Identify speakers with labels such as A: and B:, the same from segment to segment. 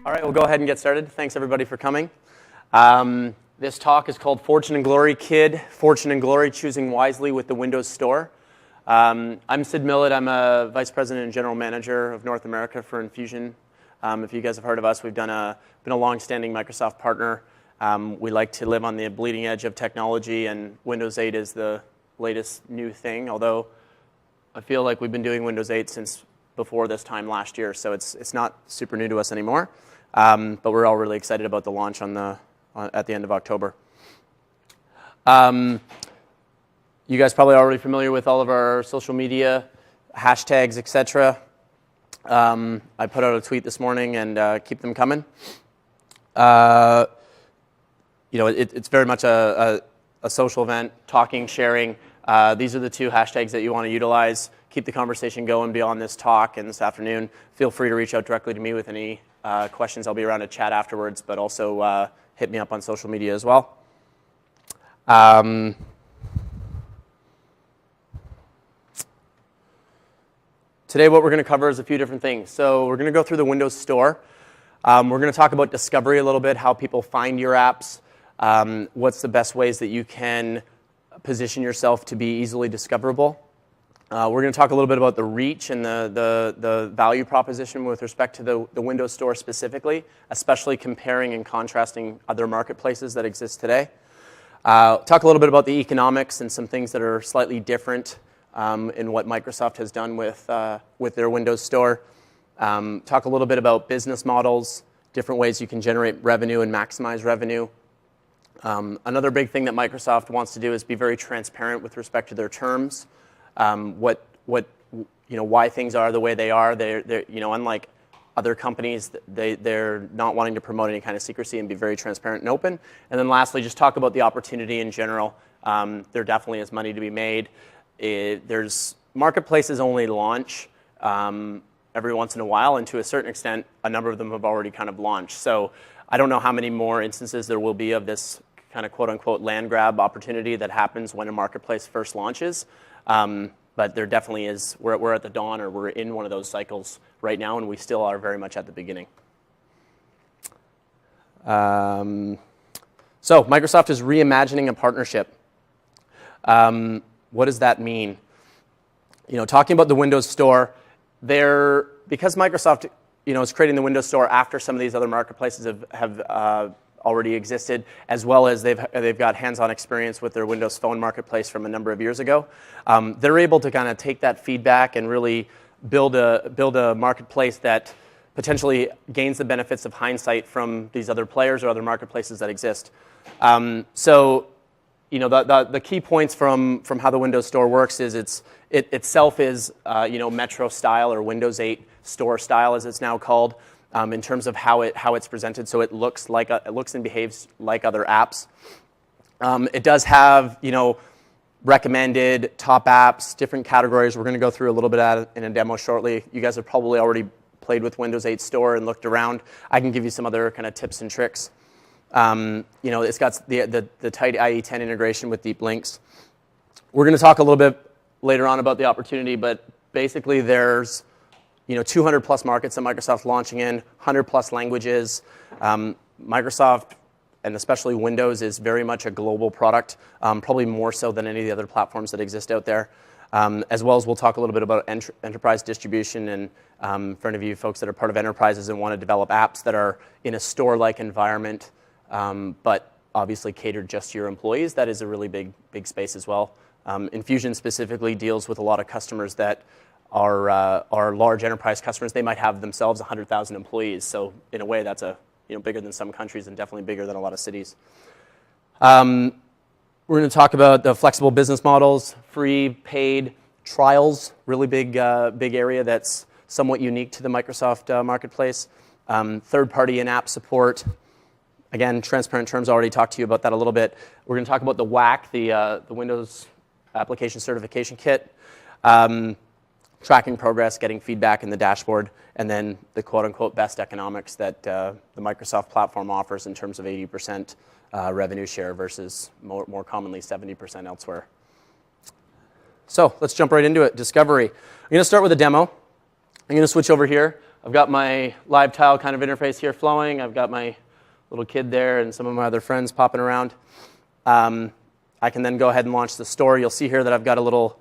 A: All right, we'll go ahead and get started. Thanks everybody for coming. This talk is called Fortune and Glory Kid, Fortune and Glory, Choosing Wisely with the Windows Store. I'm Sid Millett. I'm a Vice President and General Manager of North America for Infusion. If you guys have heard of us, we've been a long-standing Microsoft partner. We like to live on the bleeding edge of technology, and Windows 8 is the latest new thing, although I feel like we've been doing Windows 8 since before this time last year, so it's not super new to us anymore. But we're all really excited about the launch at the end of October. You guys probably already familiar with all of our social media, hashtags, etc. I put out a tweet this morning, and keep them coming. It's very much a social event, talking, sharing. These are the two hashtags that you want to utilize. Keep the conversation going beyond this talk and this afternoon. Feel free to reach out directly to me with any questions. I'll be around to chat afterwards, but also hit me up on social media as well. Today what we're going to cover is a few different things. So we're going to go through the Windows Store. We're going to talk about discovery a little bit, how people find your apps, what's the best ways that you can position yourself to be easily discoverable. We're going to talk a little bit about the reach and the value proposition with respect to the Windows Store specifically, especially comparing and contrasting other marketplaces that exist today. Talk a little bit about the economics and some things that are slightly different in what Microsoft has done with their Windows Store. Talk a little bit about business models, different ways you can generate revenue and maximize revenue. Another big thing that Microsoft wants to do is be very transparent with respect to their terms. Why things are the way they are. They're unlike other companies, they're not wanting to promote any kind of secrecy and be very transparent and open. And then lastly, just talk about the opportunity in general. There definitely is money to be made. There's marketplaces only launch every once in a while, and to a certain extent, a number of them have already kind of launched. So I don't know how many more instances there will be of this kind of quote-unquote land grab opportunity that happens when a marketplace first launches. But there definitely is. We're at the dawn, or we're in one of those cycles right now, and we still are very much at the beginning. So Microsoft is reimagining a partnership. What does that mean? Talking about the Windows Store, because Microsoft is creating the Windows Store after some of these other marketplaces have already existed, as well as they've got hands-on experience with their Windows Phone marketplace from a number of years ago. They're able to kind of take that feedback and really build a marketplace that potentially gains the benefits of hindsight from these other players or other marketplaces that exist. The key points from how the Windows Store works is it itself is Metro style, or Windows 8 Store style, as it's now called. In terms of how it's presented, so it looks and behaves like other apps. It does have recommended top apps, different categories. We're going to go through a little bit in a demo shortly. You guys have probably already played with Windows 8 Store and looked around. I can give you some other kind of tips and tricks. It's got the tight IE10 integration with deep links. We're going to talk a little bit later on about the opportunity, but basically there's 200 plus markets that Microsoft's launching in, 100 plus languages. Microsoft, and especially Windows, is very much a global product, probably more so than any of the other platforms that exist out there. As well as we'll talk a little bit about enterprise distribution, and for any of you folks that are part of enterprises and want to develop apps that are in a store-like environment, but obviously catered just to your employees, that is a really big space as well. Infusion specifically deals with a lot of customers that are large enterprise customers. They might have themselves 100,000 employees. So in a way, that's bigger than some countries and definitely bigger than a lot of cities. We're going to talk about the flexible business models, free, paid, trials, really big area that's somewhat unique to the Microsoft marketplace. Third-party in-app support. Again, transparent terms, I already talked to you about that a little bit. We're going to talk about the WAC, the Windows Application Certification Kit. Tracking progress, getting feedback in the dashboard, and then the quote-unquote best economics that the Microsoft platform offers in terms of 80% revenue share versus more commonly 70% elsewhere. So let's jump right into it. Discovery. I'm going to start with a demo. I'm going to switch over here. I've got my live tile kind of interface here flowing. I've got my little kid there and some of my other friends popping around. I can then go ahead and launch the store. You'll see here that I've got a little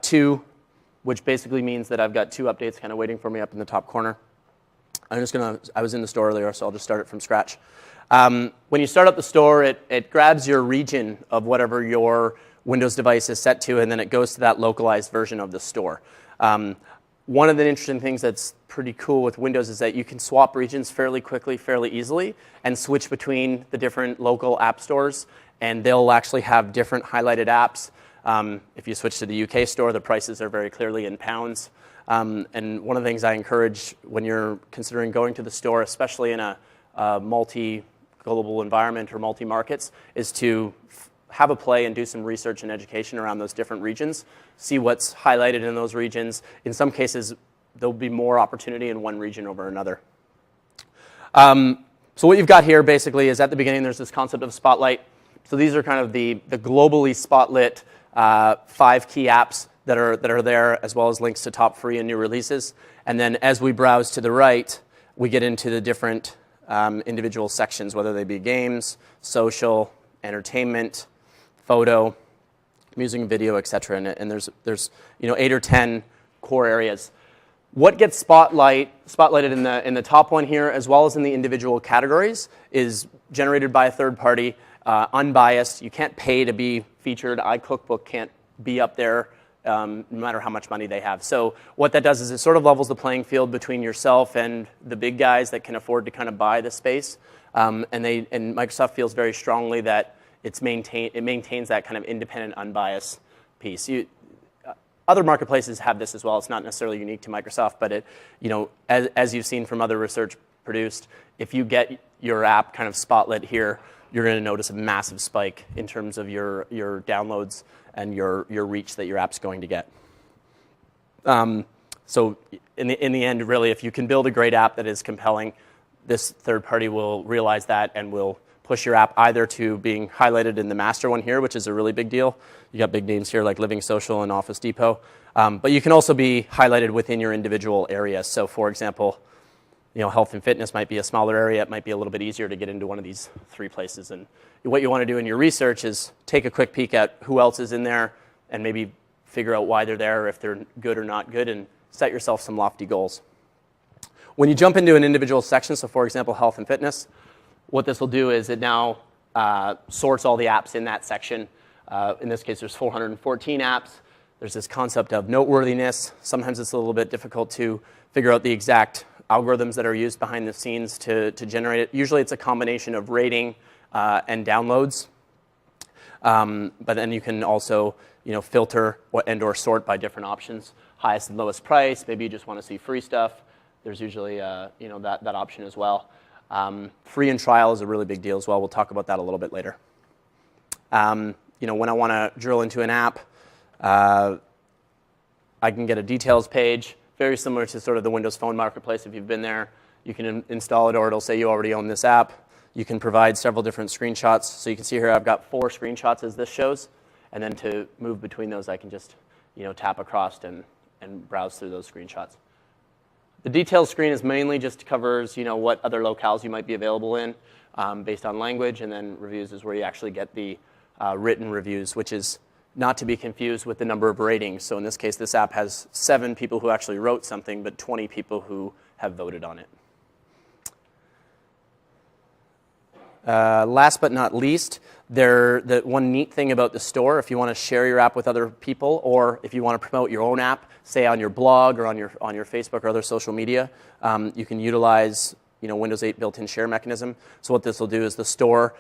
A: 2, which basically means that I've got 2 updates kind of waiting for me up in the top corner. I was in the store earlier, so I'll just start it from scratch. When you start up the store, it grabs your region of whatever your Windows device is set to, and then it goes to that localized version of the store. One of the interesting things that's pretty cool with Windows is that you can swap regions fairly quickly, fairly easily, and switch between the different local app stores, and they'll actually have different highlighted apps. If you switch to the UK store, the prices are very clearly in pounds. And one of the things I encourage when you're considering going to the store, especially in a multi-global environment or multi-markets, is to have a play and do some research and education around those different regions. See what's highlighted in those regions. In some cases, there'll be more opportunity in one region over another. So what you've got here basically is at the beginning there's this concept of Spotlight. So these are kind of the globally spotlit 5 key apps that are there, as well as links to top free and new releases. And then as we browse to the right, we get into the different individual sections, whether they be games, social, entertainment, photo, music and video, et cetera. And there's 8 or 10 core areas. What gets spotlighted in the top one here, as well as in the individual categories, is generated by a third party, unbiased. You can't pay to be featured. iCookbook can't be up there no matter how much money they have. So what that does is it sort of levels the playing field between yourself and the big guys that can afford to kind of buy the space. And Microsoft feels very strongly that it maintains that kind of independent, unbiased piece. Other marketplaces have this as well. It's not necessarily unique to Microsoft, but as you've seen from other research produced, if you get your app kind of spotlit here, you're going to notice a massive spike in terms of your downloads and your reach that your app's going to get. So in the end, really, if you can build a great app that is compelling, this third party will realize that and will push your app either to being highlighted in the master one here, which is a really big deal. You got big names here like Living Social and Office Depot. But you can also be highlighted within your individual area. So for example, health and fitness might be a smaller area. It might be a little bit easier to get into one of these 3 places. And what you want to do in your research is take a quick peek at who else is in there and maybe figure out why they're there, if they're good or not good, and set yourself some lofty goals. When you jump into an individual section, so for example, health and fitness, what this will do is it now sorts all the apps in that section. In this case, there's 414 apps. There's this concept of noteworthiness. Sometimes it's a little bit difficult to figure out the exact algorithms that are used behind the scenes to generate it. Usually it's a combination of rating and downloads. But then you can also filter and/or sort by different options. Highest and lowest price. Maybe you just want to see free stuff. There's usually that option as well. Free and trial is a really big deal as well. We'll talk about that a little bit later. When I want to drill into an app, I can get a details page, very similar to sort of the Windows Phone Marketplace. If you've been there, you can install it, or it'll say you already own this app. You can provide several different screenshots. So you can see here I've got 4 screenshots as this shows. And then to move between those, I can just tap across and browse through those screenshots. The details screen is mainly just covers what other locales you might be available in based on language, and then reviews is where you actually get the written reviews, which is not to be confused with the number of ratings. So in this case, this app has 7 people who actually wrote something, but 20 people who have voted on it. Last but not least, the one neat thing about the store, if you want to share your app with other people, or if you want to promote your own app, say on your blog or on your Facebook or other social media, you can utilize Windows 8 built-in share mechanism. So what this will do is the store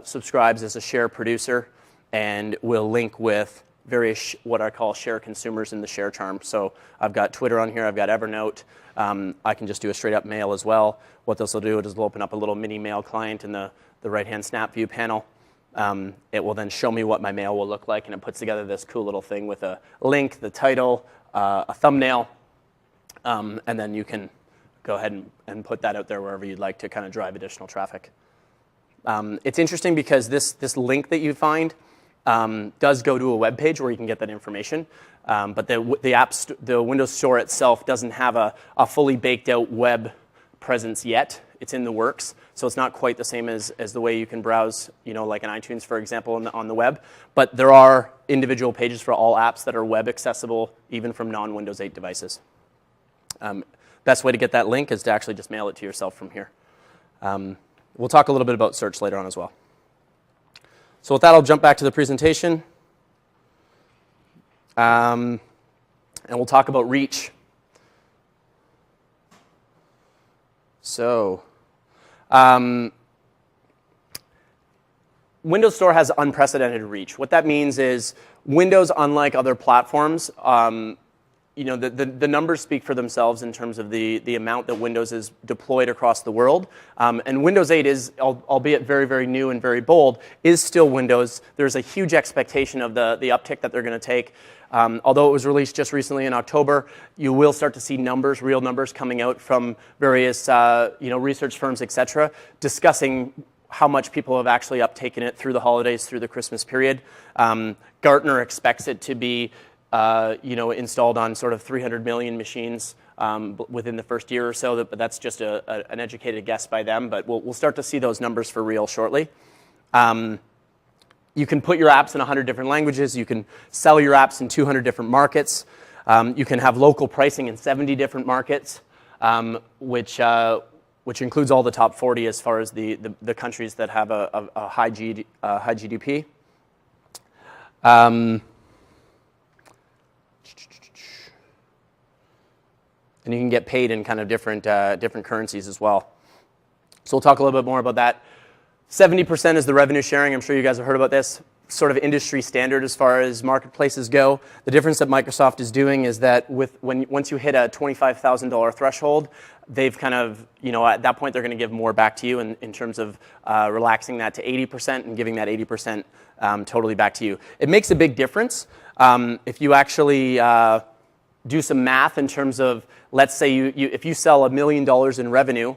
A: subscribes as a share producer and will link with various what I call share consumers in the share charm. So I've got Twitter on here, I've got Evernote. I can just do a straight up mail as well. What this will do is it'll open up a little mini mail client in the right-hand snap view panel. It will then show me what my mail will look like, and it puts together this cool little thing with a link, the title, a thumbnail, and then you can go ahead and put that out there wherever you'd like to kind of drive additional traffic. It's interesting because this link that you find does go to a web page where you can get that information. But the Windows Store itself doesn't have a fully baked out web presence yet. It's in the works, so it's not quite the same as the way you can browse, like an iTunes, for example, on the web. But there are individual pages for all apps that are web accessible, even from non-Windows 8 devices. Best way to get that link is to actually just mail it to yourself from here. We'll talk a little bit about search later on as well. So with that, I'll jump back to the presentation. And we'll talk about reach. So, Windows Store has unprecedented reach. What that means is Windows, unlike other platforms, the numbers speak for themselves in terms of the amount that Windows is deployed across the world. And Windows 8 is, albeit very, very new and very bold, is still Windows. There's a huge expectation of the uptick that they're going to take. Although it was released just recently in October, you will start to see numbers, real numbers, coming out from various research firms, et cetera, discussing how much people have actually uptaken it through the holidays, through the Christmas period. Gartner expects it to be installed on sort of 300 million machines within the first year or so. But that's just an educated guess by them. But we'll start to see those numbers for real shortly. You can put your apps in 100 different languages. You can sell your apps in 200 different markets. You can have local pricing in 70 different markets, which includes all the top 40 as far as the countries that have a high GDP. And you can get paid in kind of different currencies as well. So we'll talk a little bit more about that. 70% is the revenue sharing. I'm sure you guys have heard about this. Sort of industry standard as far as marketplaces go. The difference that Microsoft is doing is that once you hit a $25,000 threshold, they've kind of, at that point, they're going to give more back to you in terms of relaxing that to 80% and giving that 80% totally back to you. It makes a big difference if you actually do some math in terms of, let's say if you sell $1 million in revenue,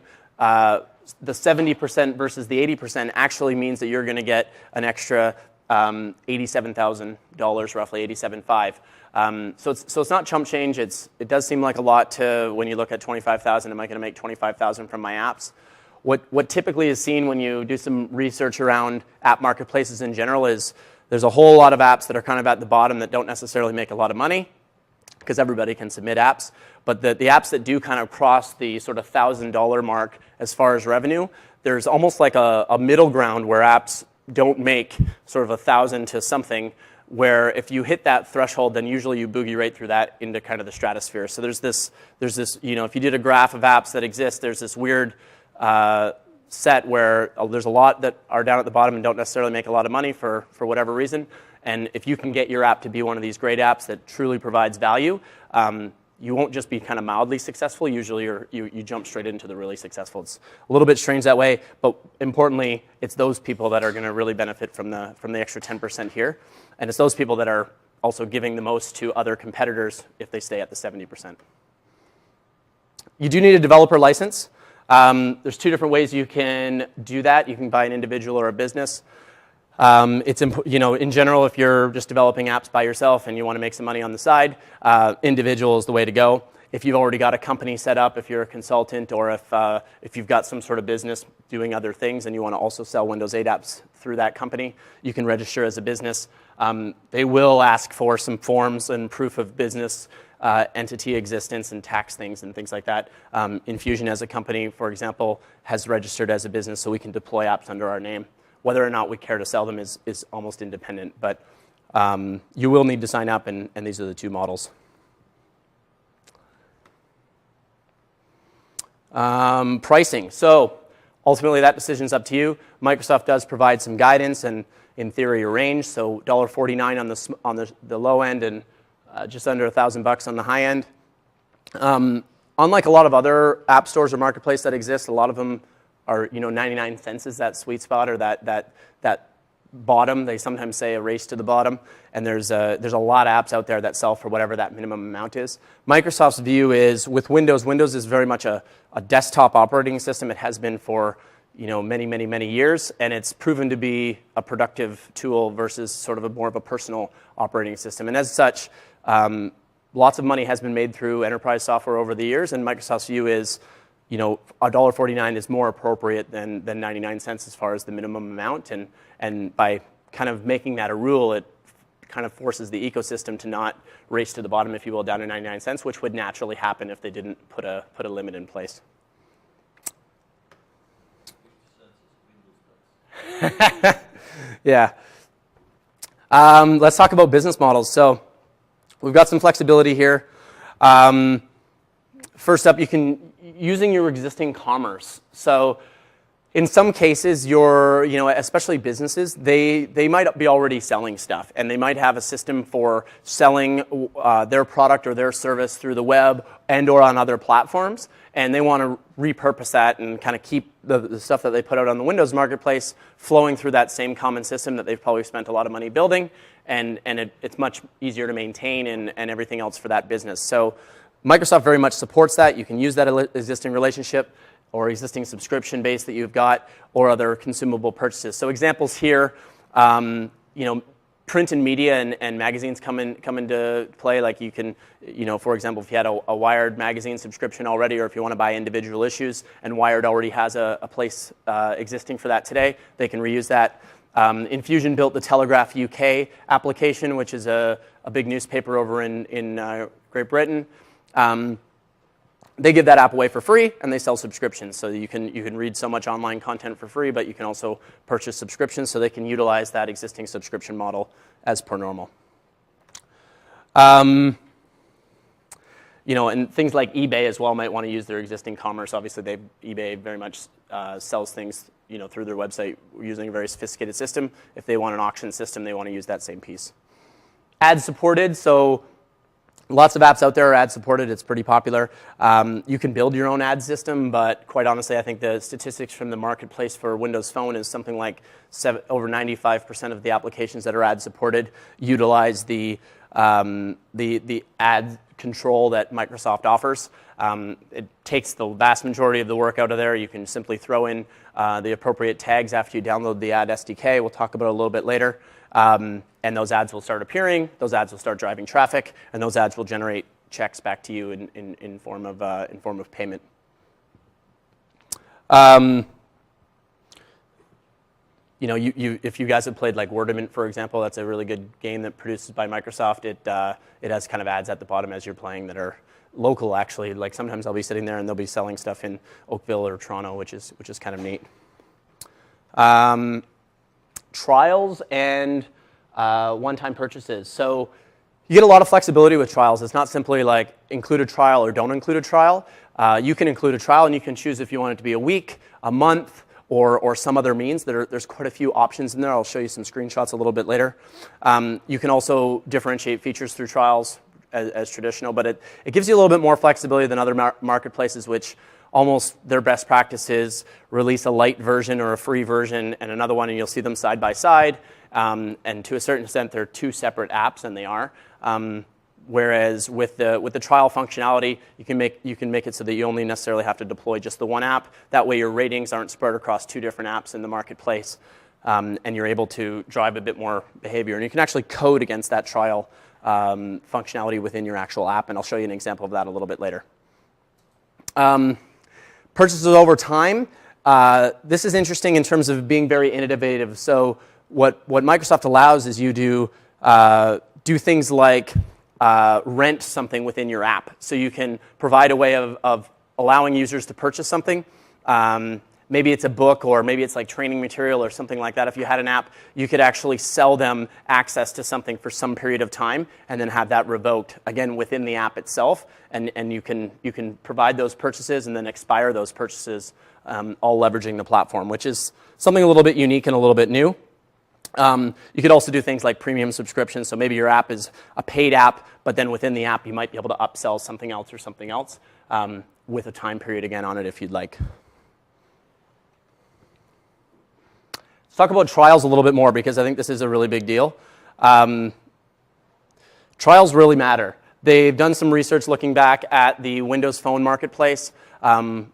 A: the 70% versus the 80% actually means that you're going to get an extra $87,000, roughly $87,500. So it's not chump change. It does seem like a lot to when you look at 25,000. Am I going to make 25,000 from my apps? What typically is seen when you do some research around app marketplaces in general is there's a whole lot of apps that are kind of at the bottom that don't necessarily make a lot of money, because everybody can submit apps. But the apps that do kind of cross the sort of $1,000 mark as far as revenue, there's almost like a middle ground where apps don't make sort of 1,000 to something, where if you hit that threshold, then usually you boogie right through that into kind of the stratosphere. So there's this, if you did a graph of apps that exist, there's this weird set where there's a lot that are down at the bottom and don't necessarily make a lot of money for whatever reason. And if you can get your app to be one of these great apps that truly provides value, you won't just be kind of mildly successful. Usually you jump straight into the really successful. It's a little bit strange that way, but importantly, it's those people that are going to really benefit from the extra 10% here. And it's those people that are also giving the most to other competitors if they stay at the 70%. You do need a developer license. There's two different ways you can do that. You can buy an individual or a business. In general, if you're just developing apps by yourself and you want to make some money on the side, individual is the way to go. If you've already got a company set up, if you're a consultant, or if you've got some sort of business doing other things and you want to also sell Windows 8 apps through that company, you can register as a business. They will ask for some forms and proof of business entity existence and tax things and things like that. Infusion as a company, for example, has registered as a business, so we can deploy apps under our name. Whether or not we care to sell them is almost independent, but you will need to sign up, and these are the two models. Pricing. So ultimately, that decision's up to you. Microsoft does provide some guidance and, in theory, a range. So $1.49 on the low end and just under $1,000 on the high end. Unlike a lot of other app stores or marketplaces that exist, a lot of them are 99 cents is that sweet spot, or that bottom. They sometimes say a race to the bottom, and there's a lot of apps out there that sell for whatever that minimum amount is. Microsoft's view is with Windows is very much a desktop operating system. It has been for many years, and it's proven to be a productive tool versus sort of more of a personal operating system. And as such, Lots of money has been made through enterprise software over the years, and Microsoft's view is, $1.49 is more appropriate than 99 cents as far as the minimum amount, and by kind of making that a rule, it kind of forces the ecosystem to not race to the bottom, if you will, down to 99 cents, which would naturally happen if they didn't put a limit in place. Yeah. Let's talk about business models. So we've got some flexibility here. First up, using your existing commerce. So in some cases, especially businesses, they might be already selling stuff, and they might have a system for selling their product or their service through the web and or on other platforms, and they want to repurpose that and kind of keep the stuff that they put out on the Windows marketplace flowing through that same common system that they've probably spent a lot of money building, and it's much easier to maintain and everything else for that business. So Microsoft very much supports that. You can use that existing relationship or existing subscription base that you've got, or other consumable purchases. So examples here, print and media and magazines come into play. Like you can, for example, if you had a Wired magazine subscription already, or if you want to buy individual issues, and Wired already has a place existing for that today, they can reuse that. Infusion built the Telegraph UK application, which is a big newspaper over in Great Britain. They give that app away for free, and they sell subscriptions. So you can read so much online content for free, but you can also purchase subscriptions, so they can utilize that existing subscription model as per normal. And things like eBay as well might want to use their existing commerce. Obviously, eBay very much sells things through their website using a very sophisticated system. If they want an auction system, they want to use that same piece. Ad supported, so lots of apps out there are ad supported. It's pretty popular. You can build your own ad system, but quite honestly, I think the statistics from the marketplace for Windows Phone is something like over 95% of the applications that are ad supported utilize the ad control that Microsoft offers. It takes the vast majority of the work out of there. You can simply throw in the appropriate tags after you download the ad SDK. We'll talk about it a little bit later. And those ads will start appearing, those ads will start driving traffic, and those ads will generate checks back to you in form of payment. If you guys have played like Wordament, for example, that's a really good game that produces by Microsoft. It has kind of ads at the bottom as you're playing that are local, actually. Like sometimes I'll be sitting there and they'll be selling stuff in Oakville or Toronto, which is kind of neat. Trials and one-time purchases. So you get a lot of flexibility with trials. It's not simply like include a trial or don't include a trial. You can include a trial, and you can choose if you want it to be a week, a month, or some other means. There's quite a few options in there. I'll show you some screenshots a little bit later. You can also differentiate features through trials as traditional, but it gives you a little bit more flexibility than other marketplaces, which almost their best practice is release a light version or a free version and another one, and you'll see them side by side. And to a certain extent, they're two separate apps, and they are. Whereas with the trial functionality, you can make it so that you only necessarily have to deploy just the one app. That way, your ratings aren't spread across two different apps in the marketplace, and you're able to drive a bit more behavior. And you can actually code against that trial functionality within your actual app, and I'll show you an example of that a little bit later. Purchases over time. This is interesting in terms of being very innovative. So what Microsoft allows is you do things like rent something within your app. So you can provide a way of allowing users to purchase something. Maybe it's a book, or maybe it's like training material or something like that. If you had an app, you could actually sell them access to something for some period of time and then have that revoked, again, within the app itself. And you can provide those purchases and then expire those purchases, all leveraging the platform, which is something a little bit unique and a little bit new. You could also do things like premium subscriptions. So maybe your app is a paid app, but then within the app, you might be able to upsell something else or something else with a time period, again, on it if you'd like. Let's talk about trials a little bit more, because I think this is a really big deal. Trials really matter. They've done some research looking back at the Windows Phone marketplace,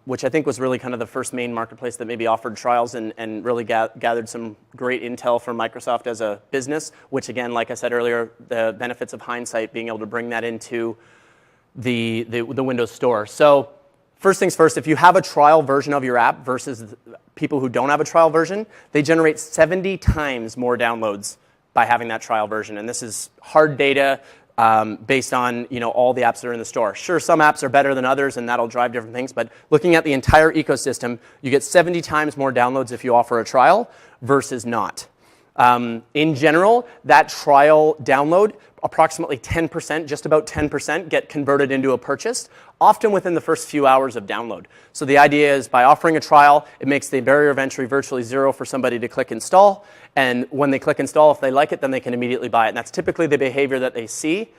A: which I think was really kind of the first main marketplace that maybe offered trials and really gathered some great intel from Microsoft as a business, which again, like I said earlier, the benefits of hindsight, being able to bring that into the Windows Store. So first things first, if you have a trial version of your app versus people who don't have a trial version, they generate 70 times more downloads by having that trial version. And this is hard data based on all the apps that are in the store. Sure, some apps are better than others, and that'll drive different things. But looking at the entire ecosystem, you get 70 times more downloads if you offer a trial versus not. In general, that trial download, approximately 10%, just about 10%, get converted into a purchase, often within the first few hours of download. So the idea is by offering a trial, it makes the barrier of entry virtually zero for somebody to click install. And when they click install, if they like it, then they can immediately buy it. And that's typically the behavior that they see,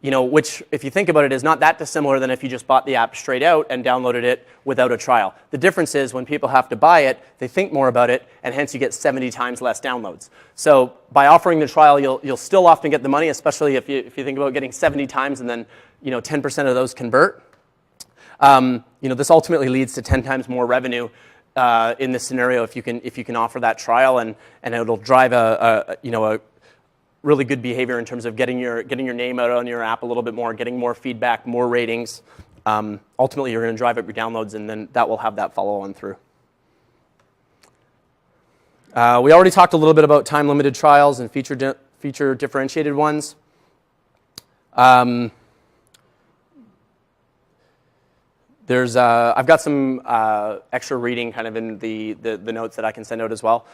A: which, if you think about it, is not that dissimilar than if you just bought the app straight out and downloaded it without a trial. The difference is when people have to buy it, they think more about it, and hence you get 70 times less downloads. So by offering the trial, you'll still often get the money, especially if you think about getting 70 times and then 10% of those convert. This ultimately leads to 10 times more revenue in this scenario if you can offer that trial, and it'll drive a really good behavior in terms of getting your name out on your app a little bit more, getting more feedback, more ratings. Ultimately, you're going to drive up your downloads, and then that will have that follow on through. We already talked a little bit about time-limited trials and feature differentiated ones. I've got some extra reading kind of in the notes that I can send out as well,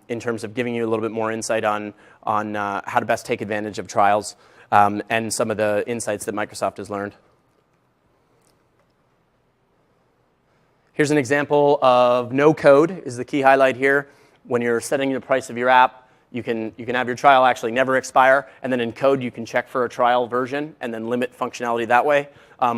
A: in terms of giving you a little bit more insight on how to best take advantage of trials and some of the insights that Microsoft has learned. Here's an example of no code is the key highlight here. When you're setting the price of your app, you can have your trial actually never expire, and then in code you can check for a trial version and then limit functionality that way.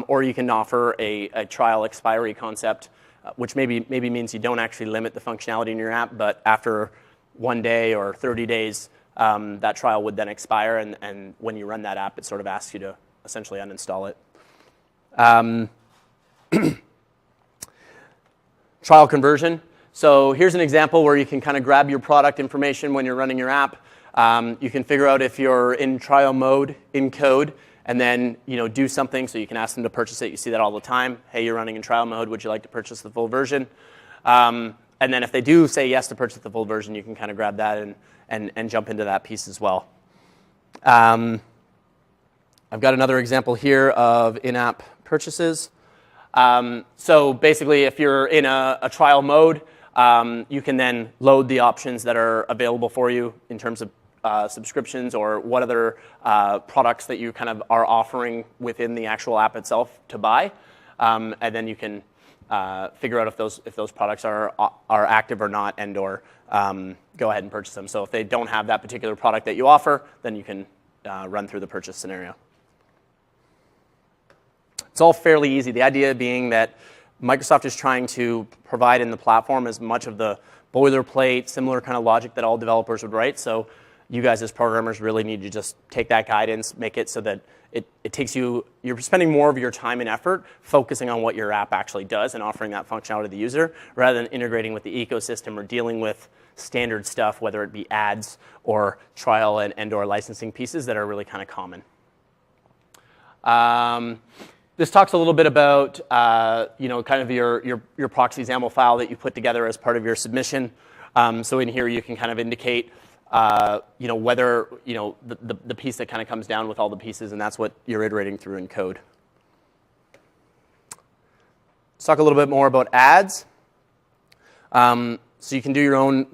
A: Or you can offer a trial expiry concept, which maybe means you don't actually limit the functionality in your app, but after 1 day or 30 days, that trial would then expire, and when you run that app, it sort of asks you to essentially uninstall it. Trial conversion. So here's an example where you can kind of grab your product information when you're running your app. You can figure out if you're in trial mode in code, and then do something, so you can ask them to purchase it. You see that all the time. Hey, you're running in trial mode. Would you like to purchase the full version? And then if they do say yes to purchase the full version, you can kind of grab that and jump into that piece as well. I've got another example here of in-app purchases. So basically, if you're in a trial mode, you can then load the options that are available for you in terms of subscriptions or what other products that you kind of are offering within the actual app itself to buy, and then you can figure out if those products are active or not, and or go ahead and purchase them. So if they don't have that particular product that you offer, then you can run through the purchase scenario. It's all fairly easy. The idea being that Microsoft is trying to provide in the platform as much of the boilerplate, similar kind of logic that all developers would write. So you guys as programmers really need to just take that guidance, make it so that it takes you're spending more of your time and effort focusing on what your app actually does and offering that functionality to the user, rather than integrating with the ecosystem or dealing with standard stuff, whether it be ads or trial and or licensing pieces that are really kind of common. This talks a little bit about kind of your proxy XAML file that you put together as part of your submission. So in here you can kind of indicate whether the piece that kind of comes down with all the pieces, and that's what you're iterating through in code. Let's talk a little bit more about ads. So you can do your own.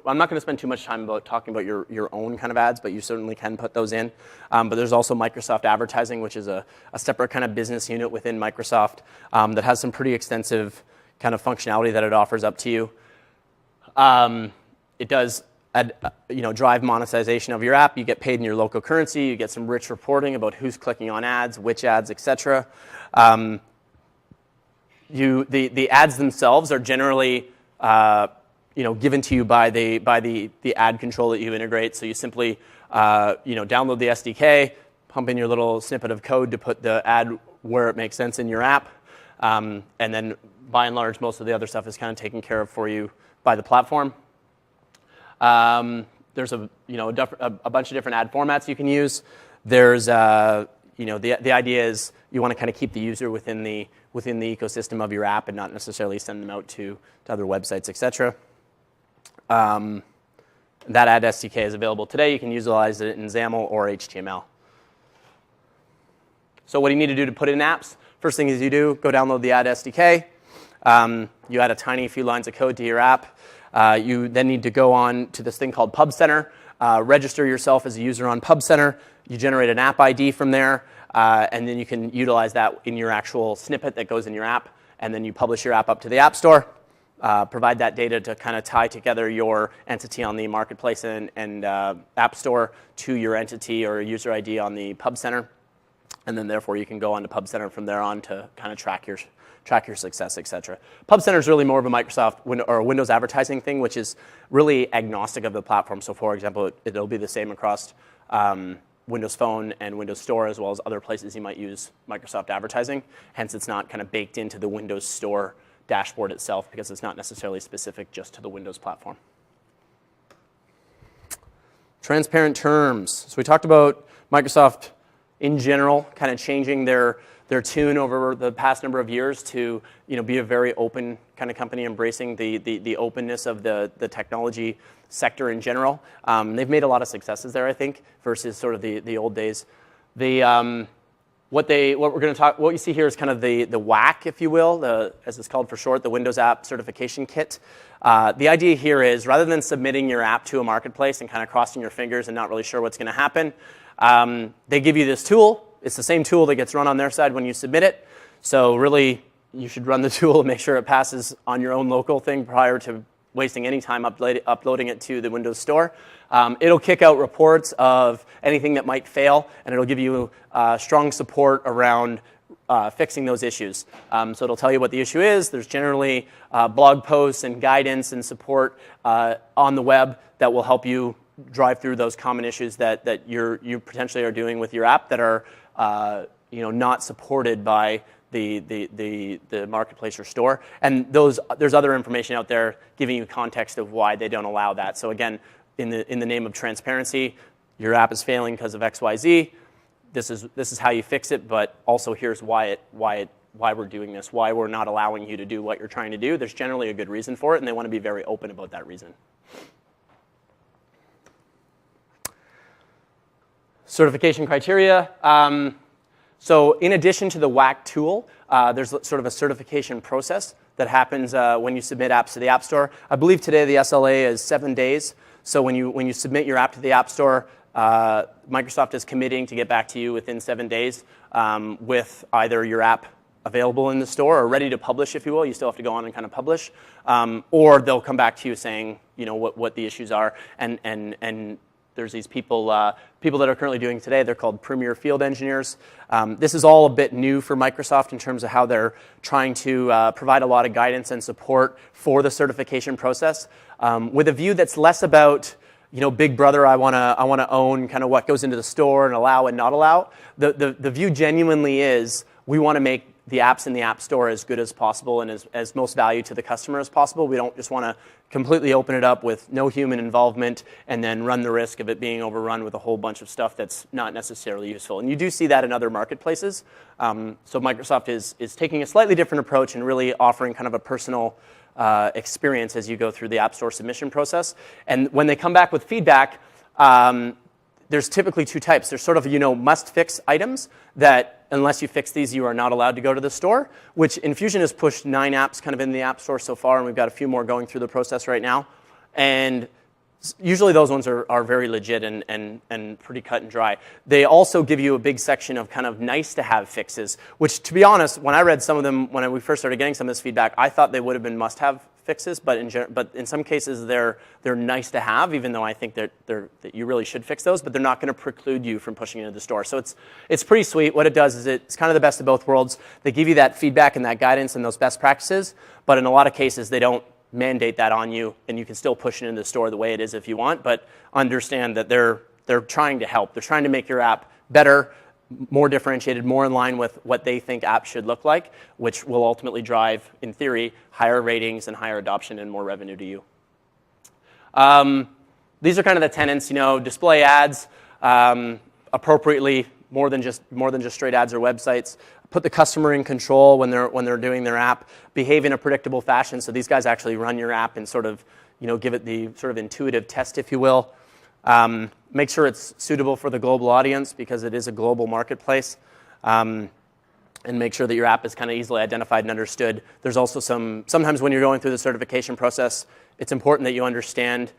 A: I'm not going to spend too much time talking about your own kind of ads, but you certainly can put those in. But there's also Microsoft Advertising, which is a separate kind of business unit within Microsoft that has some pretty extensive kind of functionality that it offers up to you. It does drive monetization of your app. You get paid in your local currency. You get some rich reporting about who's clicking on ads, which ads, etc. The ads themselves are generally given to you by the ad control that you integrate. So you simply download the SDK, pump in your little snippet of code to put the ad where it makes sense in your app. And then by and large, most of the other stuff is kind of taken care of for you by the platform. There's a bunch of different ad formats you can use. There's the idea is you want to kind of keep the user within the ecosystem of your app and not necessarily send them out to other websites, etc. That ad SDK is available today. You can utilize it in XAML or HTML. So what do you need to do to put in apps? First thing is you do, go download the ad SDK. You add a tiny few lines of code to your app. You then need to go on to this thing called Pub Center, register yourself as a user on Pub Center. You generate an app ID from there, and then you can utilize that in your actual snippet that goes in your app, and then you publish your app up to the App Store. Provide that data to kind of tie together your entity on the marketplace and App Store to your entity or user ID on the Pub Center. And then therefore you can go on to Pub Center from there on to kind of track your success, etc. Pub Center is really more of a Microsoft or a Windows advertising thing, which is really agnostic of the platform. So for example, it'll be the same across Windows Phone and Windows Store, as well as other places you might use Microsoft advertising. Hence, it's not kind of baked into the Windows Store dashboard itself because it's not necessarily specific just to the Windows platform. Transparent terms. So we talked about Microsoft in general kind of changing their tune over the past number of years to be a very open kind of company, embracing the openness of the technology sector in general. They've made a lot of successes there, I think, versus sort of the old days. What you see here is kind of the WAC, if you will, as it's called for short, the Windows App Certification Kit. The idea here is rather than submitting your app to a marketplace and kind of crossing your fingers and not really sure what's going to happen, they give you this tool. It's the same tool that gets run on their side when you submit it. So really, you should run the tool and make sure it passes on your own local thing prior to wasting any time uploading it to the Windows Store. It'll kick out reports of anything that might fail, and it'll give you strong support around fixing those issues. So it'll tell you what the issue is. There's generally blog posts and guidance and support on the web that will help you drive through those common issues that you potentially are doing with your app that are not supported by the marketplace or store. And there's other information out there giving you context of why they don't allow that. So again, in the name of transparency, your app is failing because of XYZ. This is how you fix it, but also here's why we're doing this, why we're not allowing you to do what you're trying to do. There's generally a good reason for it, and they want to be very open about that reason. Certification criteria. So in addition to the WAC tool, there's sort of a certification process that happens when you submit apps to the App Store. I believe today the SLA is 7 days. So when you submit your app to the App Store, Microsoft is committing to get back to you within 7 days with either your app available in the store or ready to publish, if you will. You still have to go on and kind of publish. Or they'll come back to you saying, what the issues are. And there's these people that are currently doing it today. They're called Premier Field Engineers. This is all a bit new for Microsoft in terms of how they're trying to provide a lot of guidance and support for the certification process, with a view that's less about, Big Brother, I want to own kind of what goes into the store and allow and not allow. The view genuinely is we want to make the apps in the App Store as good as possible and as most value to the customer as possible. We don't just want to completely open it up with no human involvement and then run the risk of it being overrun with a whole bunch of stuff that's not necessarily useful. And you do see that in other marketplaces. So Microsoft is taking a slightly different approach and really offering kind of a personal experience as you go through the App Store submission process. And when they come back with feedback, there's typically two types. There's sort of, must-fix items that unless you fix these, you are not allowed to go to the store, which Infusion has pushed 9 apps kind of in the App Store so far, and we've got a few more going through the process right now. And usually those ones are very legit and pretty cut and dry. They also give you a big section of kind of nice-to-have fixes, which, to be honest, when I read some of them, when we first started getting some of this feedback, I thought they would have been must-have fixes, but in some cases they're nice to have, even though I think that you really should fix those, but they're not going to preclude you from pushing it into the store. So it's pretty sweet. What it does is it's kind of the best of both worlds. They give you that feedback and that guidance and those best practices, but in a lot of cases they don't mandate that on you, and you can still push it into the store the way it is if you want, but understand that they're trying to help. They're trying to make your app better more differentiated, more in line with what they think apps should look like, which will ultimately drive, in theory, higher ratings and higher adoption and more revenue to you. These are kind of the tenets, display ads appropriately, more than just straight ads or websites. Put the customer in control when they're doing their app. Behave in a predictable fashion. So these guys actually run your app and sort of give it the sort of intuitive test, if you will. Make sure it's suitable for the global audience because it is a global marketplace. And make sure that your app is kind of easily identified and understood. There's also sometimes when you're going through the certification process, it's important that you understand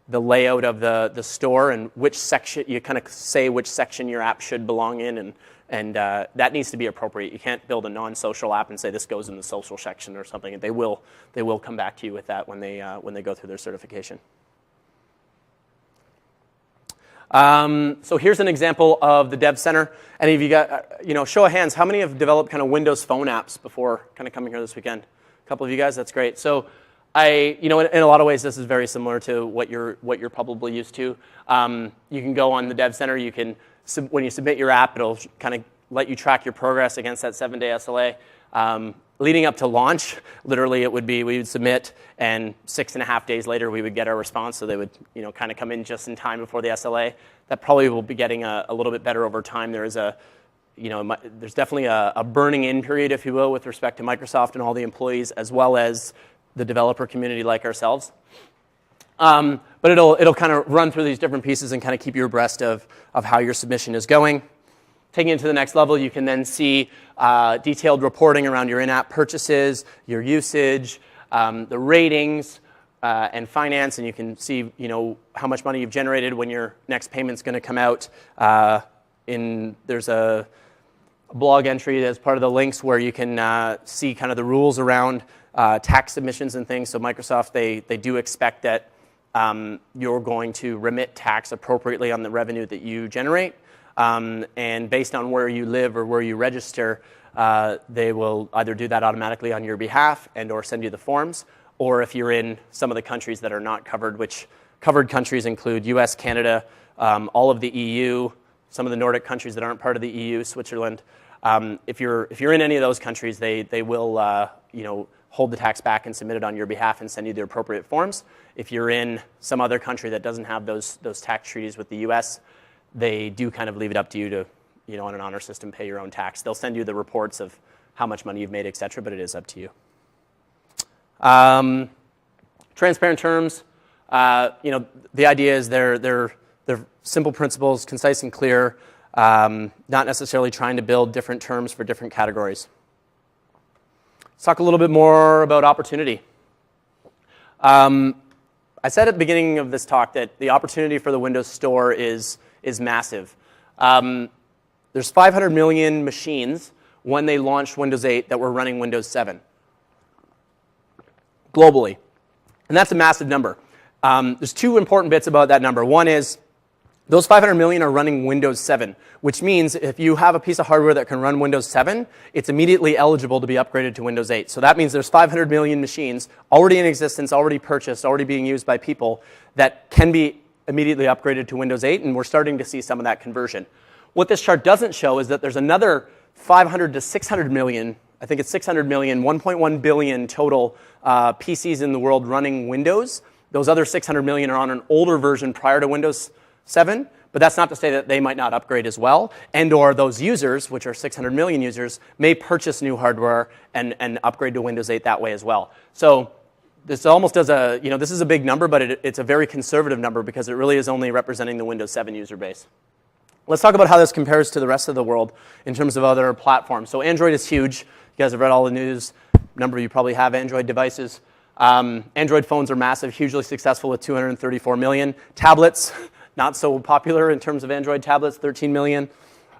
A: the layout of the store and which section, you kind of say which section your app should belong in, and that needs to be appropriate. You can't build a non-social app and say this goes in the social section or something. They will come back to you with that when they go through their certification. So here's an example of the Dev Center. Any of you got, show of hands, how many have developed kind of Windows Phone apps before kind of coming here this weekend? A couple of you guys, that's great. So in a lot of ways, this is very similar to what you're probably used to. You can go on the Dev Center. You can, when you submit your app, it'll kind of let you track your progress against that 7-day SLA. Leading up to launch, literally we would submit, and 6.5 days later we would get our response. So they would kind of come in just in time before the SLA. That probably will be getting a little bit better over time. There's definitely a burning in period, if you will, with respect to Microsoft and all the employees, as well as the developer community like ourselves. But it'll kind of run through these different pieces and kind of keep you abreast of how your submission is going. Taking it to the next level, you can then see detailed reporting around your in-app purchases, your usage, the ratings, and finance, and you can see how much money you've generated when your next payment's going to come out. There's a blog entry as part of the links where you can see kind of the rules around tax submissions and things. So Microsoft, they do expect that you're going to remit tax appropriately on the revenue that you generate. And based on where you live or where you register, they will either do that automatically on your behalf and or send you the forms, or if you're in some of the countries that are not covered, which covered countries include US, Canada, all of the EU, some of the Nordic countries that aren't part of the EU, Switzerland. If you're in any of those countries, they will hold the tax back and submit it on your behalf and send you the appropriate forms. If you're in some other country that doesn't have those tax treaties with the US, they do kind of leave it up to you to, on an honor system, pay your own tax. They'll send you the reports of how much money you've made, et cetera, but it is up to you. Transparent terms, the idea is they're simple principles, concise and clear, not necessarily trying to build different terms for different categories. Let's talk a little bit more about opportunity. I said at the beginning of this talk that the opportunity for the Windows Store is massive. There's 500 million machines when they launched Windows 8 that were running Windows 7 globally. And that's a massive number. There's two important bits about that number. One is those 500 million are running Windows 7, which means if you have a piece of hardware that can run Windows 7, it's immediately eligible to be upgraded to Windows 8. So that means there's 500 million machines already in existence, already purchased, already being used by people that can be immediately upgraded to Windows 8, and we're starting to see some of that conversion. What this chart doesn't show is that there's another 500 to 600 million, I think it's 600 million, 1.1 billion total PCs in the world running Windows. Those other 600 million are on an older version prior to Windows 7, but that's not to say that they might not upgrade as well, and or those users, which are 600 million users, may purchase new hardware and upgrade to Windows 8 that way as well. So this almost does this is a big number, but it's a very conservative number because it really is only representing the Windows 7 user base. Let's talk about how this compares to the rest of the world in terms of other platforms. So Android is huge. You guys have read all the news. A number of you probably have Android devices. Android phones are massive, hugely successful with 234 million. Tablets, not so popular in terms of Android tablets, 13 million.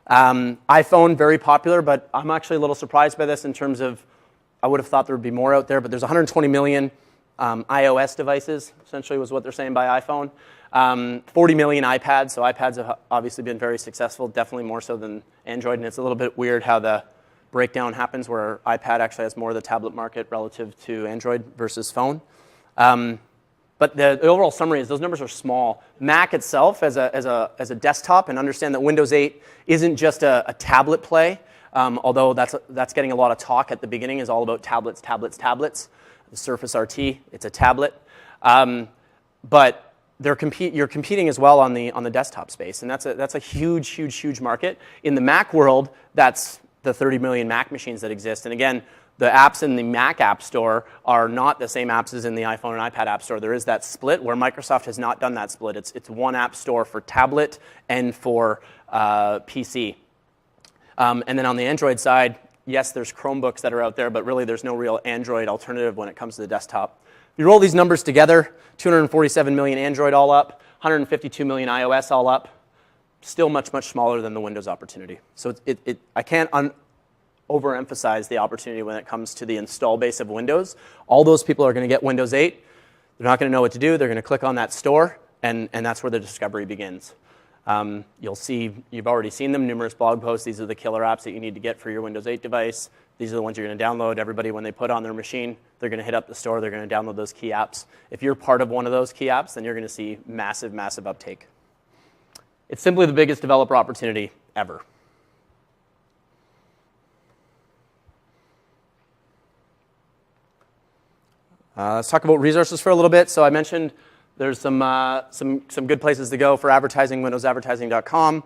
A: iPhone, very popular, but I'm actually a little surprised by this in terms of, I would have thought there would be more out there, but there's 120 million iOS devices, essentially was what they're saying by iPhone. 40 million iPads, so iPads have obviously been very successful, definitely more so than Android, and it's a little bit weird how the breakdown happens where iPad actually has more of the tablet market relative to Android versus phone. But the overall summary is those numbers are small. Mac itself as a desktop, and understand that Windows 8 isn't just a tablet play, although that's getting a lot of talk at the beginning, is all about tablets, tablets, tablets. The Surface RT, it's a tablet. But you're competing as well on the desktop space, and that's a huge, huge, huge market. In the Mac world, that's the 30 million Mac machines that exist. And again, the apps in the Mac App Store are not the same apps as in the iPhone and iPad App Store. There is that split where Microsoft has not done that split. It's one app store for tablet and for PC. And then on the Android side, yes, there's Chromebooks that are out there, but really there's no real Android alternative when it comes to the desktop. If you roll these numbers together, 247 million Android all up, 152 million iOS all up, still much, much smaller than the Windows opportunity. So I can't overemphasize the opportunity when it comes to the install base of Windows. All those people are going to get Windows 8. They're not going to know what to do. They're going to click on that store, and that's where the discovery begins. You'll see, you've already seen them, numerous blog posts. These are the killer apps that you need to get for your Windows 8 device. These are the ones you're going to download. Everybody, when they put on their machine, they're going to hit up the store. They're going to download those key apps. If you're part of one of those key apps, then you're going to see massive, massive uptake. It's simply the biggest developer opportunity ever. Let's talk about resources for a little bit. So I mentioned there's some good places to go for advertising. WindowsAdvertising.com,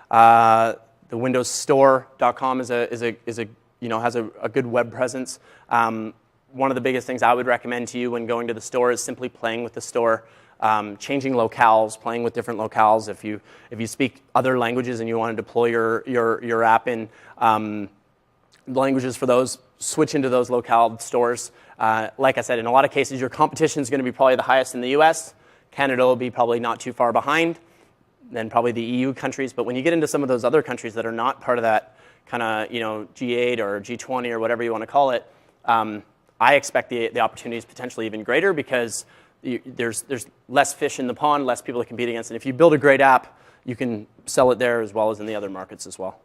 A: the WindowsStore.com has a good web presence. One of the biggest things I would recommend to you when going to the store is simply playing with the store, changing locales, playing with different locales. If you speak other languages and you want to deploy your app in languages for those, switch into those locale stores. Like I said, in a lot of cases, your competition is going to be probably the highest in the US. Canada will be probably not too far behind, then probably the EU countries. But when you get into some of those other countries that are not part of that kind of G8 or G20 or whatever you want to call it, I expect the opportunity is potentially even greater because there's less fish in the pond, less people to compete against. And if you build a great app, you can sell it there as well as in the other markets as well.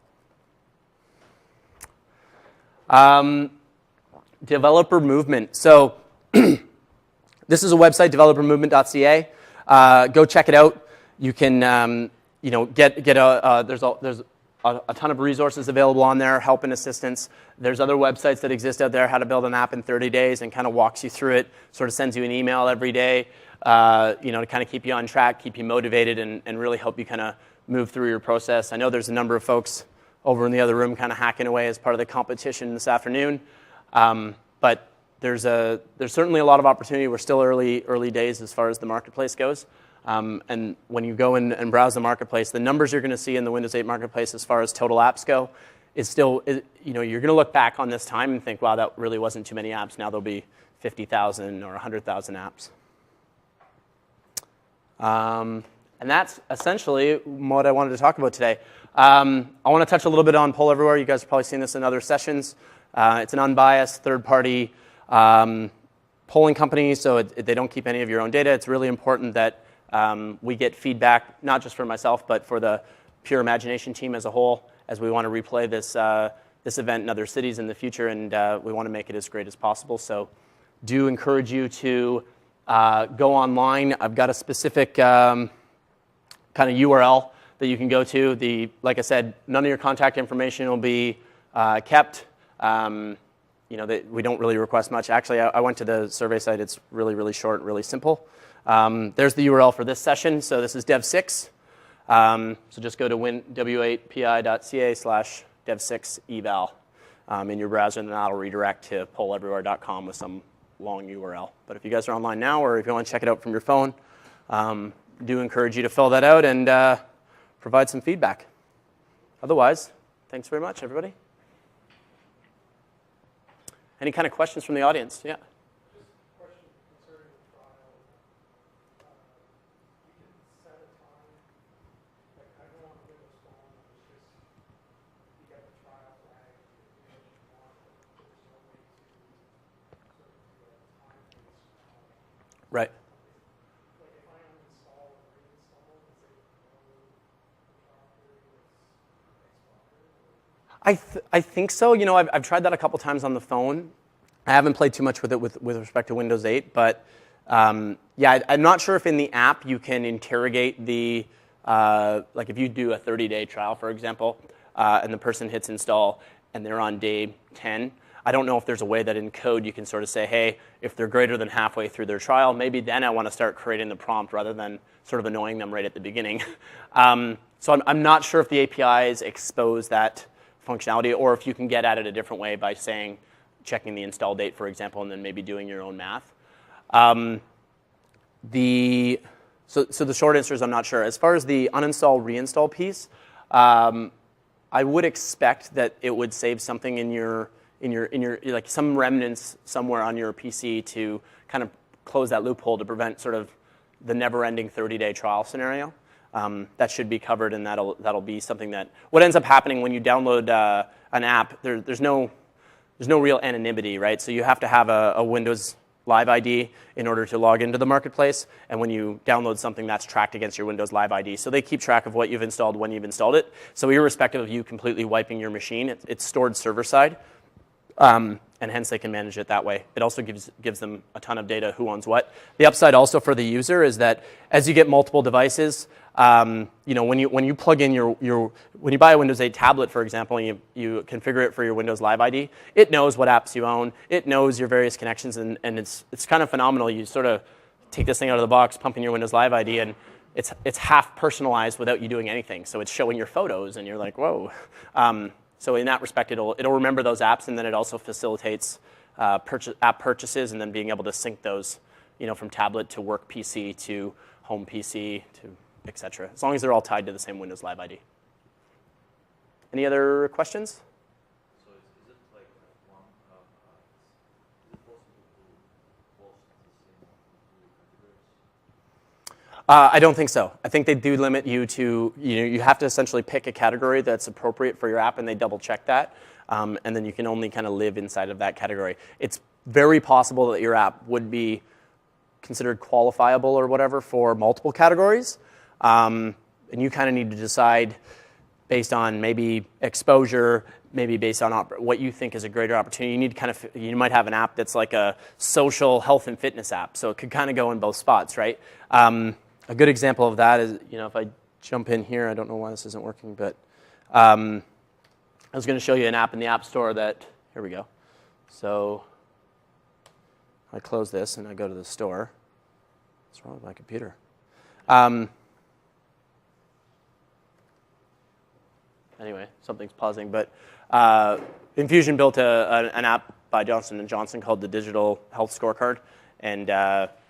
A: Developer movement. So this is a website, developermovement.ca. Go check it out. You can there's a ton of resources available on there, help and assistance. There's other websites that exist out there, how to build an app in 30 days, and kind of walks you through it, sort of sends you an email every day, to kind of keep you on track, keep you motivated, and really help you kind of move through your process. I know there's a number of folks over in the other room kind of hacking away as part of the competition this afternoon. But there's certainly a lot of opportunity. We're still early days as far as the marketplace goes. And when you go and browse the marketplace, the numbers you're going to see in the Windows 8 marketplace as far as total apps go is still, you're going to look back on this time and think, wow, that really wasn't too many apps. Now there'll be 50,000 or 100,000 apps. And that's essentially what I wanted to talk about today. I want to touch a little bit on Poll Everywhere. You guys have probably seen this in other sessions. It's an unbiased third-party polling company, so they don't keep any of your own data. It's really important that we get feedback, not just for myself, but for the Pure Imagination team as a whole, as we want to replay this event in other cities in the future, and we want to make it as great as possible. So do encourage you to go online. I've got a specific kind of URL that you can go to. Like I said, none of your contact information will be kept. We don't really request much. Actually, I went to the survey site. It's really, really short, really simple. There's the URL for this session. So this is Dev6. So just go to w8pi.ca/dev6eval in your browser, and then that'll redirect to polleverywhere.com with some long URL. But if you guys are online now, or if you want to check it out from your phone, do encourage you to fill that out and provide some feedback. Otherwise, thanks very much, everybody. Any kind of questions from the audience? Yeah.
B: Just a question concerning the trial. You can set a time. Like I know on Windows Phone, it's just you get the trial flag, you know what you want, but there's no way to sort of do a time-based.
A: Right.
B: Like if I uninstall or reinstall, does it know the trial period is expired?
A: I think so. I've tried that a couple times on the phone. I haven't played too much with it with respect to Windows 8, but Yeah, I'm not sure if in the app you can interrogate the, like if you do a 30-day trial, for example, and the person hits install and they're on day 10, I don't know if there's a way that in code you can sort of say, hey, if they're greater than halfway through their trial, maybe then I want to start creating the prompt rather than sort of annoying them right at the beginning. So I'm not sure if the APIs expose that functionality or if you can get at it a different way by saying, checking the install date, for example, and then maybe doing your own math. So the short answer is I'm not sure. As far as the uninstall, reinstall piece, I would expect that it would save something in your like some remnants somewhere on your PC to kind of close that loophole to prevent sort of the never-ending 30-day trial scenario. That should be covered, and that'll be something that what ends up happening when you download an app. There's no real anonymity, right? So you have to have a Windows Live ID in order to log into the marketplace, and when you download something, that's tracked against your Windows Live ID. So they keep track of what you've installed when you've installed it. So irrespective of you completely wiping your machine, it's stored server-side. And hence they can manage it that way. It also gives them a ton of data, who owns what. The upside also for the user is that as you get multiple devices, when you plug in when you buy a Windows 8 tablet, for example, and you configure it for your Windows Live ID, it knows what apps you own, it knows your various connections, and it's kind of phenomenal. You sort of take this thing out of the box, pump in your Windows Live ID, and it's half personalized without you doing anything. So it's showing your photos, and you're like, whoa. So in that respect, it'll remember those apps, and then it also facilitates app purchases, and then being able to sync those, from tablet to work PC to home PC to et cetera, as long as they're all tied to the same Windows Live ID. Any other questions?
C: So is it like one is it possible to post the same categories?
A: I don't think so. I think they do limit you to, you have to essentially pick a category that's appropriate for your app, and they double check that. And then you can only kind of live inside of that category. It's very possible that your app would be considered qualifiable or whatever for multiple categories. And you kind of need to decide based on maybe exposure, maybe based on what you think is a greater opportunity. You might have an app that's like a social health and fitness app, so it could kind of go in both spots, right? A good example of that is, if I jump in here, I don't know why this isn't working, but I was going to show you an app in the App Store that, here we go. So I close this and I go to the store. What's wrong with my computer? Anyway, something's pausing, but Infusion built an app by Johnson & Johnson called the Digital Health Scorecard, and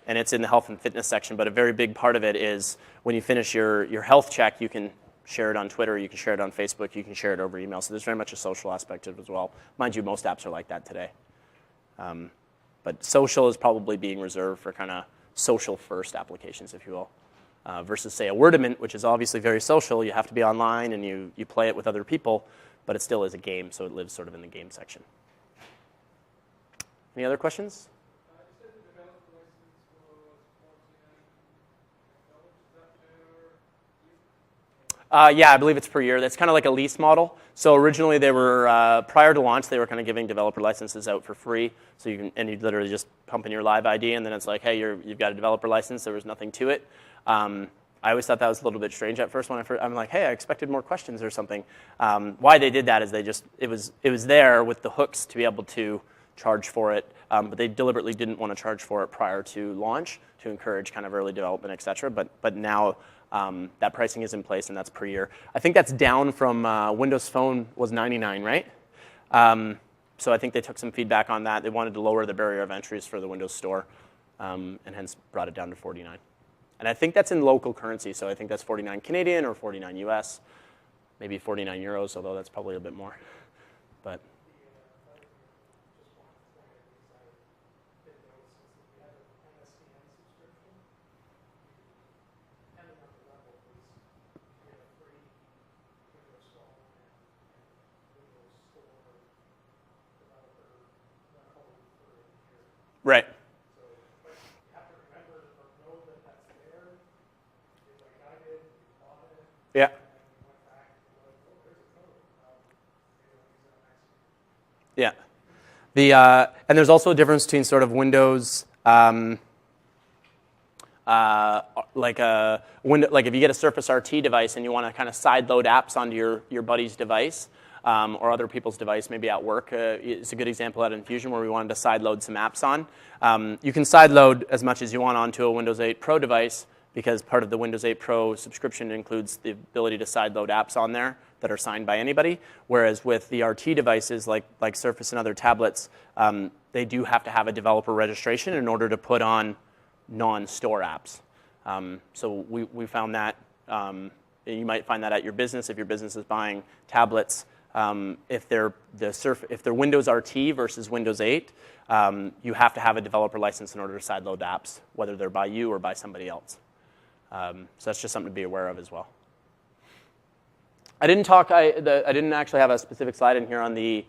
A: it's in the health and fitness section, but a very big part of it is when you finish your health check, you can share it on Twitter, you can share it on Facebook, you can share it over email, so there's very much a social aspect to it as well. Mind you, most apps are like that today. But social is probably being reserved for kind of social-first applications, if you will. Versus, say, a Wordament, which is obviously very social. You have to be online, and you play it with other people, but it still is a game, so it lives sort of in the game section. Any other questions?
B: You said the developer license was $49. Is that per year?
A: Yeah, I believe it's per year. That's kind of like a lease model. So originally they were, prior to launch, they were kind of giving developer licenses out for free. So you'd literally just pump in your Live ID, and then it's like, hey, you've got a developer license. There was nothing to it. I always thought that was a little bit strange at first when I'm like, hey, I expected more questions or something. Why they did that is it was there with the hooks to be able to charge for it, but they deliberately didn't want to charge for it prior to launch to encourage kind of early development, et cetera. But now that pricing is in place, and that's per year. I think that's down from Windows Phone was $99, right? So I think they took some feedback on that. They wanted to lower the barrier of entries for the Windows Store, and hence brought it down to $49. And I think that's in local currency, so I think that's 49 Canadian or 49 US, maybe 49 euros, although that's probably a bit more. But right. Yeah. Yeah. And there's also a difference between sort of Windows like a window, like if you get a Surface RT device and you want to kind of side load apps onto your buddy's device or other people's device, maybe at work. It's a good example at Infusion where we wanted to side load some apps on. You can side load as much as you want onto a Windows 8 Pro device because part of the Windows 8 Pro subscription includes the ability to side load apps on there that are signed by anybody. Whereas with the RT devices like Surface and other tablets, they do have to have a developer registration in order to put on non-store apps. So we found that you might find that at your business if your business is buying tablets. If they're Windows RT versus Windows 8, you have to have a developer license in order to sideload apps, whether they're by you or by somebody else. So that's just something to be aware of as well. I didn't actually have a specific slide in here on the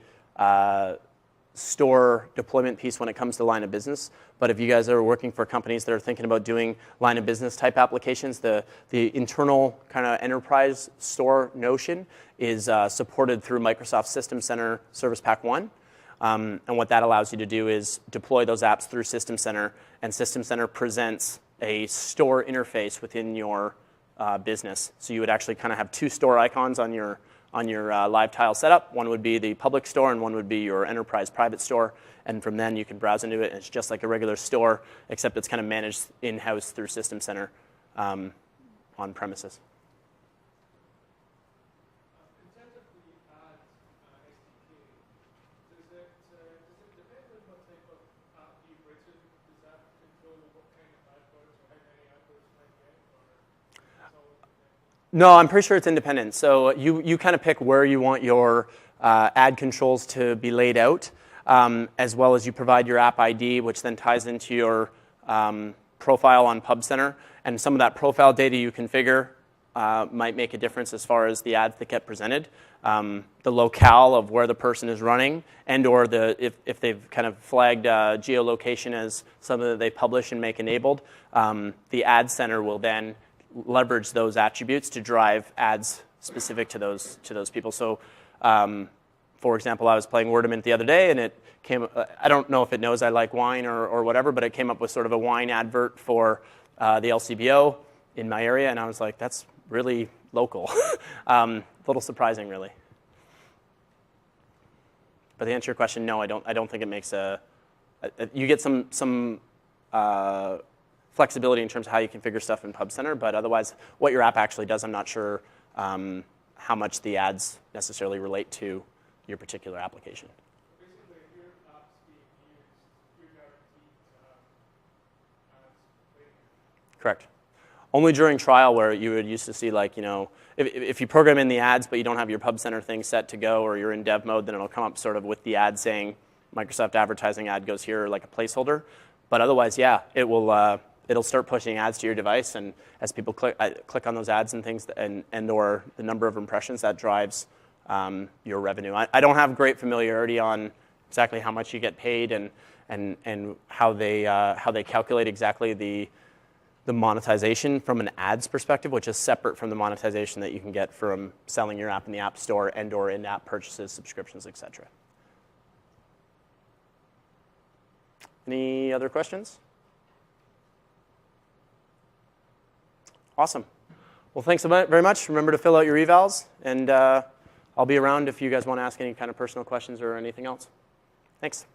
A: store deployment piece when it comes to line of business. But if you guys are working for companies that are thinking about doing line of business type applications, the internal kind of enterprise store notion is supported through Microsoft System Center Service Pack 1. And what that allows you to do is deploy those apps through System Center, and System Center presents a store interface within your business. So you would actually kind of have two store icons on your live tile setup. One would be the public store, and one would be your enterprise private store. And from then, you can browse into it, and it's just like a regular store, except it's kind of managed in-house through System Center on premises.
B: In terms of the ads SDK, does it depend on what type of app you've written? Does that control what kind of AdWords or how many AdWords you might get, or is it all independent?
A: No, I'm pretty sure it's independent. So you kind of pick where you want your ad controls to be laid out, as well as you provide your app ID, which then ties into your profile on PubCenter. And some of that profile data you configure might make a difference as far as the ads that get presented. The locale of where the person is running, and or if they've kind of flagged geolocation as something that they publish and make enabled, the ad center will then leverage those attributes to drive ads specific to those people. So, for example, I was playing Wordament the other day, and it came. I don't know if it knows I like wine or whatever, but it came up with sort of a wine advert for the LCBO in my area, and I was like, that's really local. A little surprising, really. But to answer your question, no, I don't think it makes you get some flexibility in terms of how you configure stuff in PubCenter, but otherwise, what your app actually does, I'm not sure how much the ads necessarily relate to your particular application.
B: Basically, if your app's being used, you're guaranteed to have ads playing.
A: Correct. Only during trial where you would used to see, like, if you program in the ads but you don't have your PubCenter thing set to go, or you're in dev mode, then it'll come up sort of with the ad saying Microsoft advertising ad goes here, like a placeholder. But otherwise, yeah, it'll start pushing ads to your device, and as people click on those ads and things, and or the number of impressions, that drives your revenue. I don't have great familiarity on exactly how much you get paid and how they calculate exactly the monetization from an ads perspective, which is separate from the monetization that you can get from selling your app in the App Store and or in-app purchases, subscriptions, etc. Any other questions? Awesome. Well, thanks very much. Remember to fill out your evals, and I'll be around if you guys want to ask any kind of personal questions or anything else. Thanks.